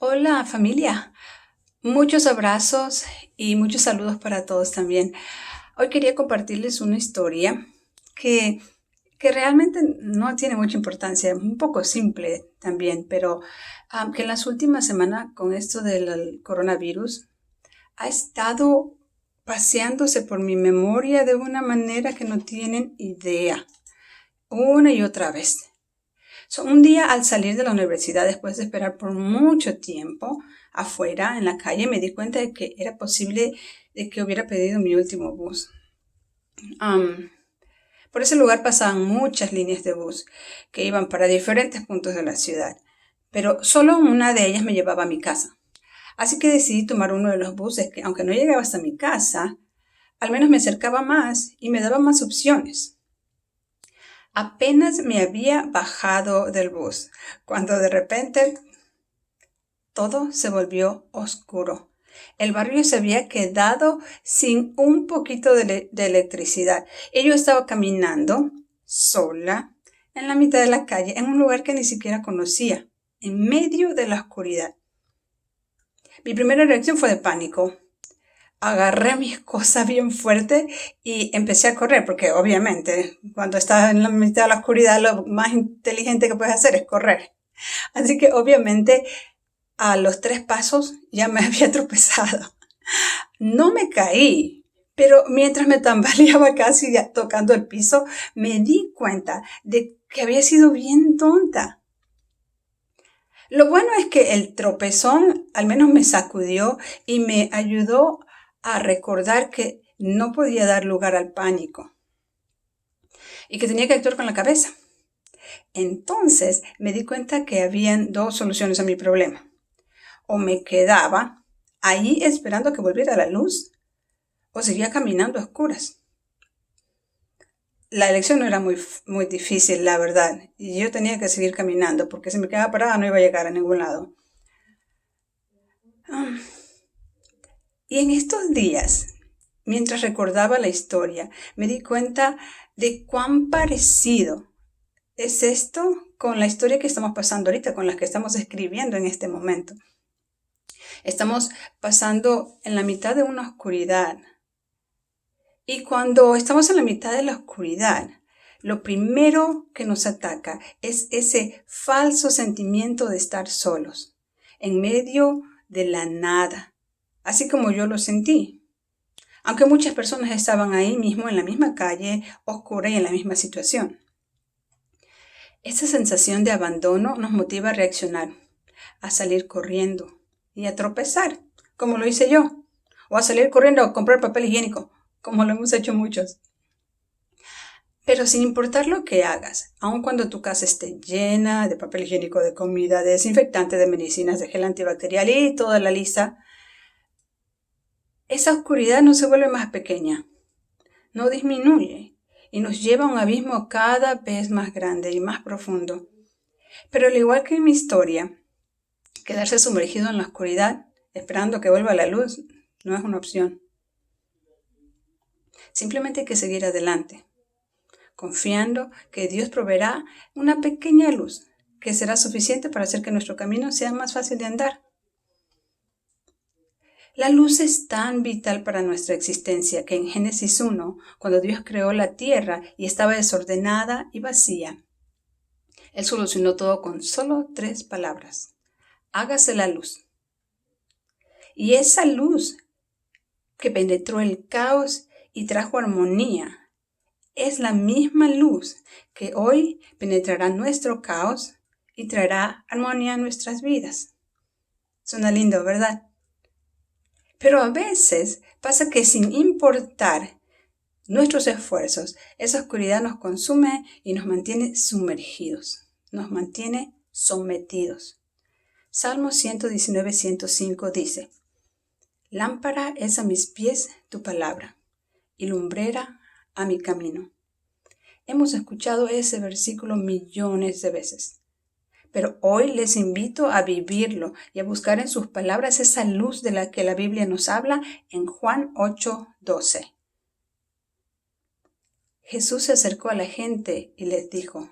Hola familia, muchos abrazos y muchos saludos para todos también. Hoy quería compartirles una historia que, que realmente no tiene mucha importancia, es un poco simple también, pero que en las últimas semanas con esto del coronavirus ha estado paseándose por mi memoria de una manera que no tienen idea, una y otra vez. Un día al salir de la universidad, después de esperar por mucho tiempo afuera en la calle, me di cuenta de que era posible de que hubiera pedido mi último bus. Am, por ese lugar pasaban muchas líneas de bus que iban para diferentes puntos de la ciudad, pero solo una de ellas me llevaba a mi casa. Así que decidí tomar uno de los buses que, aunque no llegaba hasta mi casa, al menos me acercaba más y me daba más opciones. Apenas me había bajado del bus, cuando de repente todo se volvió oscuro. El barrio se había quedado sin un poquito de electricidad. Y yo estaba caminando sola en la mitad de la calle, en un lugar que ni siquiera conocía, en medio de la oscuridad. Mi primera reacción fue de pánico. Agarré mis cosas bien fuerte y empecé a correr, porque obviamente cuando estás en la mitad de la oscuridad lo más inteligente que puedes hacer es correr. Así que obviamente a los 3 pasos ya me había tropezado. No me caí, pero mientras me tambaleaba casi tocando el piso, me di cuenta de que había sido bien tonta. Lo bueno es que el tropezón al menos me sacudió y me ayudó a recordar que no podía dar lugar al pánico y que tenía que actuar con la cabeza. Entonces me di cuenta que habían dos soluciones a mi problema. O me quedaba ahí esperando a que volviera la luz, o seguía caminando a oscuras. La elección no era muy difícil, la verdad, y yo tenía que seguir caminando, porque si me quedaba parada no iba a llegar a ningún lado. Y en estos días, mientras recordaba la historia, me di cuenta de cuán parecido es esto con la historia que estamos pasando ahorita, con la que estamos escribiendo en este momento. Estamos pasando en la mitad de una oscuridad. Y cuando estamos en la mitad de la oscuridad, lo primero que nos ataca es ese falso sentimiento de estar solos, en medio de la nada, así como yo lo sentí. Aunque muchas personas estaban ahí mismo, en la misma calle, oscura y en la misma situación. Esa sensación de abandono nos motiva a reaccionar, a salir corriendo y a tropezar, como lo hice yo, o a salir corriendo a comprar papel higiénico, como lo hemos hecho muchos. Pero sin importar lo que hagas, aun cuando tu casa esté llena de papel higiénico, de comida, de desinfectante, de medicinas, de gel antibacterial y toda la lista, esa oscuridad no se vuelve más pequeña, no disminuye y nos lleva a un abismo cada vez más grande y más profundo. Pero al igual que en mi historia, quedarse sumergido en la oscuridad, esperando que vuelva la luz, no es una opción. Simplemente hay que seguir adelante, confiando que Dios proveerá una pequeña luz que será suficiente para hacer que nuestro camino sea más fácil de andar. La luz es tan vital para nuestra existencia que en Génesis 1, cuando Dios creó la tierra y estaba desordenada y vacía, Él solucionó todo con solo 3 palabras. Hágase la luz. Y esa luz que penetró el caos y trajo armonía es la misma luz que hoy penetrará nuestro caos y traerá armonía a nuestras vidas. Suena lindo, ¿verdad? Pero a veces pasa que sin importar nuestros esfuerzos, esa oscuridad nos consume y nos mantiene sumergidos, nos mantiene sometidos. Salmo 119, 105 dice: Lámpara es a mis pies tu palabra y lumbrera a mi camino. Hemos escuchado ese versículo millones de veces, pero hoy les invito a vivirlo y a buscar en sus palabras esa luz de la que la Biblia nos habla en Juan 8:12. Jesús se acercó a la gente y les dijo: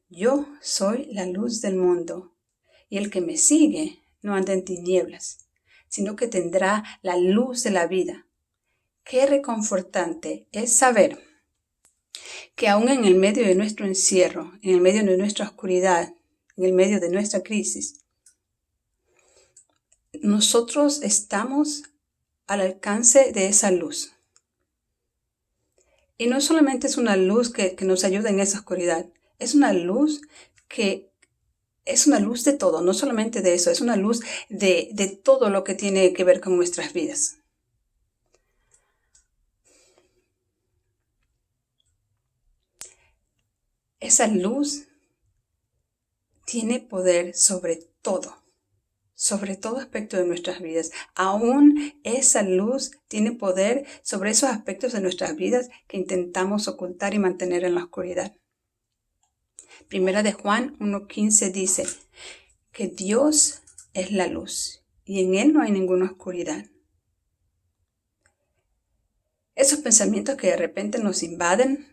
Yo soy la luz del mundo, y el que me sigue no anda en tinieblas, sino que tendrá la luz de la vida. Qué reconfortante es saber que aún en el medio de nuestro encierro, en el medio de nuestra oscuridad, en el medio de nuestra crisis, nosotros estamos al alcance de esa luz. Y no solamente es una luz que nos ayuda en esa oscuridad, es una luz que es una luz de todo, no solamente de eso, es una luz de todo lo que tiene que ver con nuestras vidas. Esa luz tiene poder sobre todo aspecto de nuestras vidas. Aún esa luz tiene poder sobre esos aspectos de nuestras vidas que intentamos ocultar y mantener en la oscuridad. Primera de Juan 1:15 dice que Dios es la luz y en Él no hay ninguna oscuridad. Esos pensamientos que de repente nos invaden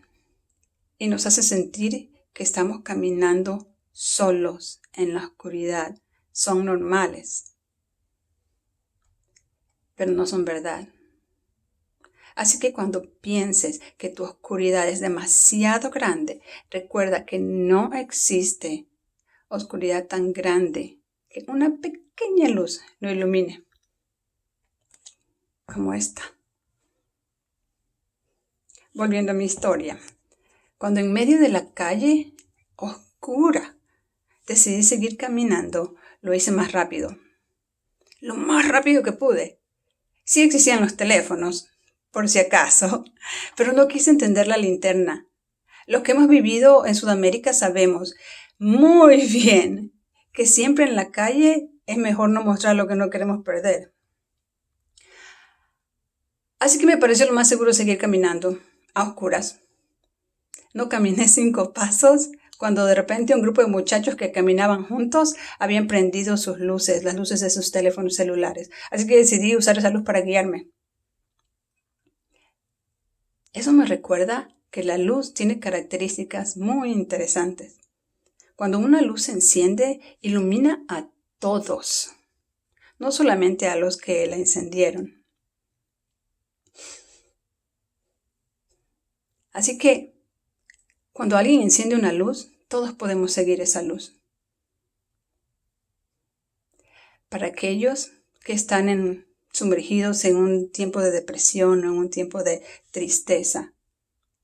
y nos hacen sentir que estamos caminando solos en la oscuridad son normales, pero no son verdad. Así que cuando pienses que tu oscuridad es demasiado grande, recuerda que no existe oscuridad tan grande que una pequeña luz lo ilumine, como esta. Volviendo a mi historia, cuando en medio de la calle oscura decidí seguir caminando, lo hice más rápido, lo más rápido que pude. Sí existían los teléfonos, por si acaso, pero no quise entender la linterna. Los que hemos vivido en Sudamérica sabemos muy bien que siempre en la calle es mejor no mostrar lo que no queremos perder. Así que me pareció lo más seguro seguir caminando a oscuras. No caminé 5 pasos cuando de repente un grupo de muchachos que caminaban juntos habían prendido sus luces, las luces de sus teléfonos celulares. Así que decidí usar esa luz para guiarme. Eso me recuerda que la luz tiene características muy interesantes. Cuando una luz se enciende, ilumina a todos, no solamente a los que la encendieron. Así que, cuando alguien enciende una luz, todos podemos seguir esa luz. Para aquellos que están sumergidos en un tiempo de depresión o en un tiempo de tristeza,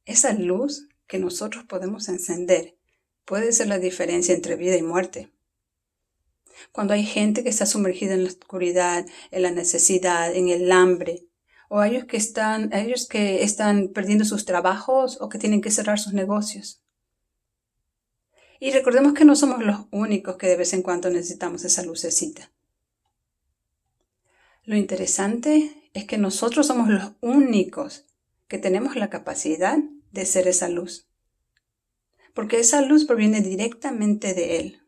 esa luz que nosotros podemos encender puede ser la diferencia entre vida y muerte. Cuando hay gente que está sumergida en la oscuridad, en la necesidad, en el hambre, o ellos que están perdiendo sus trabajos o que tienen que cerrar sus negocios. Y recordemos que no somos los únicos que de vez en cuando necesitamos esa lucecita. Lo interesante es que nosotros somos los únicos que tenemos la capacidad de ser esa luz. Porque esa luz proviene directamente de Él,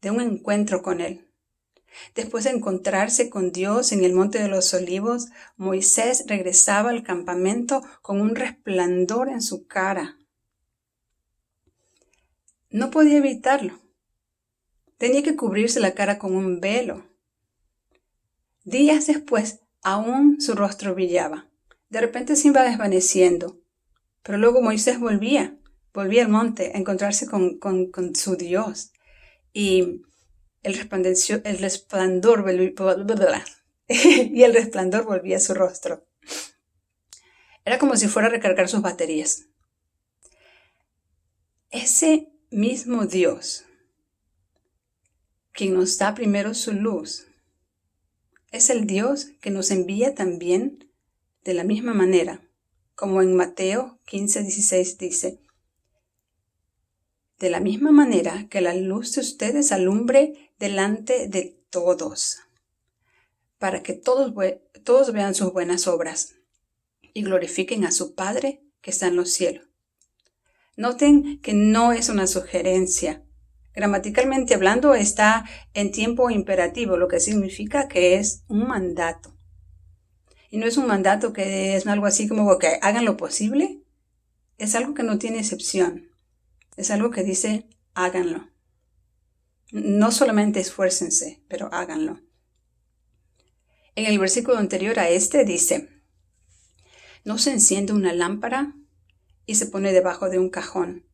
de un encuentro con Él. Después de encontrarse con Dios en el Monte de los Olivos, Moisés regresaba al campamento con un resplandor en su cara. No podía evitarlo. Tenía que cubrirse la cara con un velo. Días después, aún su rostro brillaba. De repente se iba desvaneciendo. Pero luego Moisés volvía al monte a encontrarse con su Dios. Y el resplandor volvía a su rostro. Era como si fuera a recargar sus baterías. Ese mismo Dios, quien nos da primero su luz, es el Dios que nos envía también de la misma manera, como en Mateo 15:16 dice, de la misma manera que la luz de ustedes alumbre delante de todos, para que todos vean sus buenas obras y glorifiquen a su Padre que está en los cielos. Noten que no es una sugerencia. Gramaticalmente hablando está en tiempo imperativo, lo que significa que es un mandato. Y no es un mandato que es algo así como que hagan lo posible. Es algo que no tiene excepción. Es algo que dice háganlo. No solamente esfuércense, pero háganlo. En el versículo anterior a este dice, no se enciende una lámpara y se pone debajo de un cajón,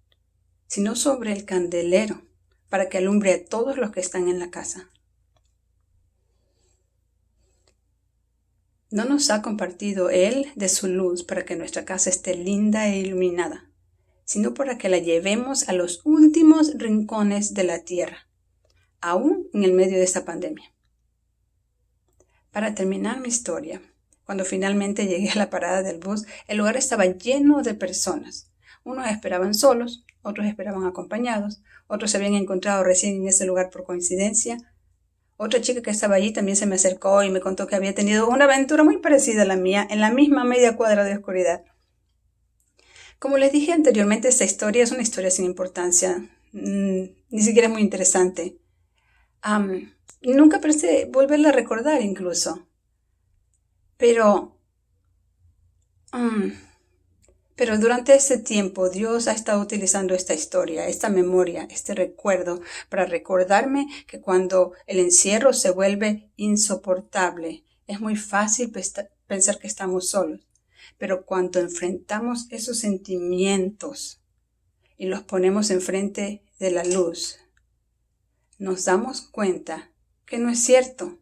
sino sobre el candelero, para que alumbre a todos los que están en la casa. No nos ha compartido Él de su luz para que nuestra casa esté linda e iluminada, sino para que la llevemos a los últimos rincones de la tierra, aún en el medio de esta pandemia. Para terminar mi historia, cuando finalmente llegué a la parada del bus, el lugar estaba lleno de personas. Unos esperaban solos, otros esperaban acompañados, otros se habían encontrado recién en ese lugar por coincidencia. Otra chica que estaba allí también se me acercó y me contó que había tenido una aventura muy parecida a la mía en la misma media cuadra de oscuridad. Como les dije anteriormente, esta historia es una historia sin importancia. Ni siquiera es muy interesante. Nunca pensé volverla a recordar incluso. Pero durante ese tiempo Dios ha estado utilizando esta historia, esta memoria, este recuerdo para recordarme que cuando el encierro se vuelve insoportable, es muy fácil pensar que estamos solos. Pero cuando enfrentamos esos sentimientos y los ponemos enfrente de la luz, nos damos cuenta que no es cierto,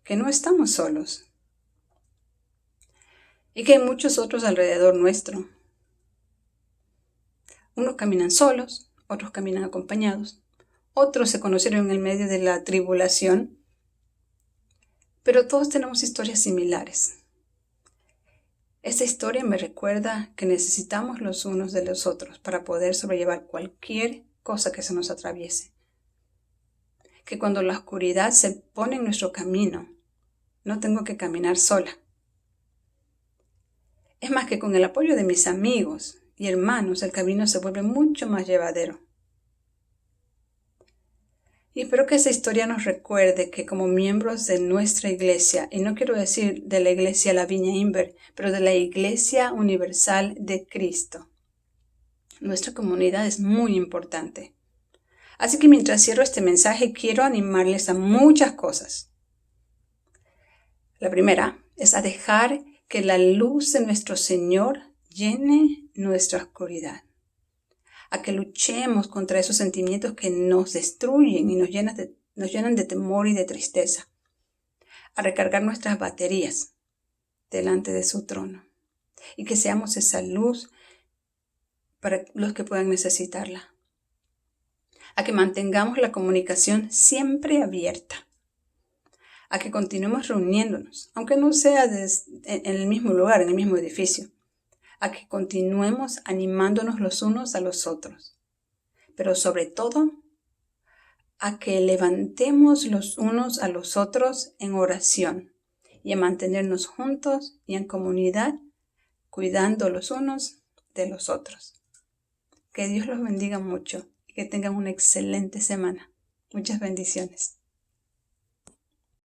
que no estamos solos y que hay muchos otros alrededor nuestro. Unos caminan solos, otros caminan acompañados, otros se conocieron en el medio de la tribulación, pero todos tenemos historias similares. Esta historia me recuerda que necesitamos los unos de los otros para poder sobrellevar cualquier cosa que se nos atraviese. Que cuando la oscuridad se pone en nuestro camino, no tengo que caminar sola. Es más, que con el apoyo de mis amigos y hermanos, el camino se vuelve mucho más llevadero. Y espero que esta historia nos recuerde que como miembros de nuestra iglesia, y no quiero decir de la iglesia La Viña Inver, pero de la Iglesia Universal de Cristo, nuestra comunidad es muy importante. Así que mientras cierro este mensaje, quiero animarles a muchas cosas. La primera es a dejar que la luz de nuestro Señor llene nuestra oscuridad. A que luchemos contra esos sentimientos que nos destruyen y nos llenan de temor y de tristeza. A recargar nuestras baterías delante de su trono. Y que seamos esa luz para los que puedan necesitarla. A que mantengamos la comunicación siempre abierta. A que continuemos reuniéndonos, aunque no sea en el mismo lugar, en el mismo edificio. A que continuemos animándonos los unos a los otros. Pero sobre todo, a que levantemos los unos a los otros en oración y a mantenernos juntos y en comunidad, cuidando los unos de los otros. Que Dios los bendiga mucho y que tengan una excelente semana. Muchas bendiciones.